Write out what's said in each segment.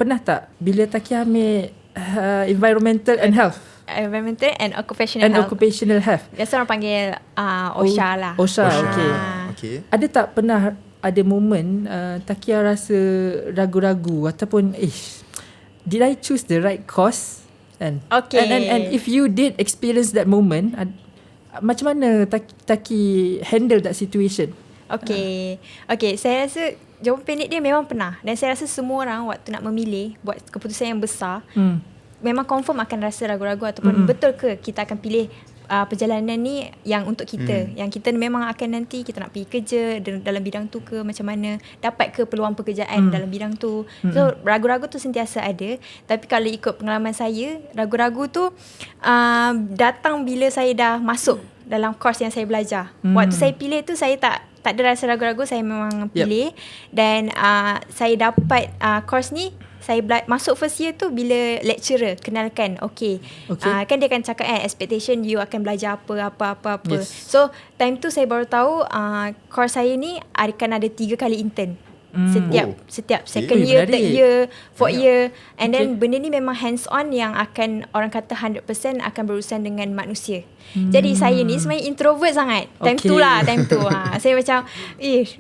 pernah tak bila Taki ambil environmental and health? Environmental and occupational health. Biasa orang panggil OSHA lah. OSHA, okay. Ada tak pernah ada moment Takia rasa ragu-ragu ataupun did I choose the right course? And if you did experience that moment, macam mana Taki handle that situation? Okay, saya rasa jawapan pendek dia memang pernah. Dan saya rasa semua orang waktu nak memilih buat keputusan yang besar, memang confirm akan rasa ragu-ragu ataupun betul ke kita akan pilih perjalanan ni yang untuk kita, yang kita memang akan nanti kita nak pergi kerja dalam bidang tu ke, macam mana, dapat ke peluang pekerjaan dalam bidang tu. So ragu-ragu tu sentiasa ada. Tapi kalau ikut pengalaman saya, ragu-ragu tu datang bila saya dah masuk dalam course yang saya belajar. Waktu saya pilih tu saya tak ada rasa ragu-ragu, saya memang pilih. Dan saya dapat course ni, saya masuk first year tu bila lecturer kenalkan, kan dia akan cakap expectation you akan belajar apa. Yes. So time tu saya baru tahu course saya ni akan ada 3 kali intern. Setiap second year, third year, fourth year. And then benda ni memang hands on yang akan orang kata 100% akan berurusan dengan manusia. Jadi saya ni sebenarnya introvert sangat. Time tu. Saya macam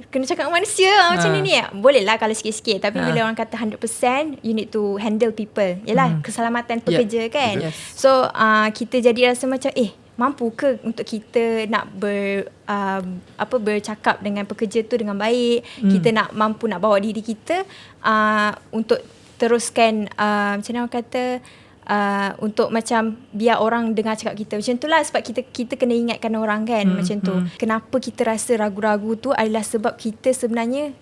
kena cakap dengan manusia macam ni. Boleh lah kalau sikit-sikit. Tapi bila orang kata 100%, you need to handle people. Yalah, keselamatan pekerja kan. Yes. So kita jadi rasa macam mampu ke untuk kita nak bercakap dengan pekerja tu dengan baik. Kita nak mampu nak bawa diri kita untuk teruskan macam mana orang kata, untuk macam biar orang dengar cakap kita. Macam tu lah, sebab kita kena ingatkan orang kan. Macam tu. Kenapa kita rasa ragu-ragu tu adalah sebab kita sebenarnya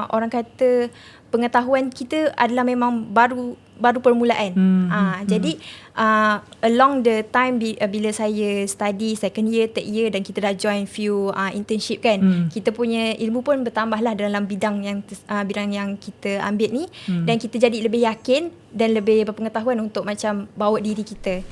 orang kata pengetahuan kita adalah memang baru permulaan. Jadi along the time bila saya study second year, third year dan kita dah join few internship kan, kita punya ilmu pun bertambah lah dalam bidang yang kita ambil ni. Dan kita jadi lebih yakin dan lebih berpengetahuan untuk macam bawa diri kita.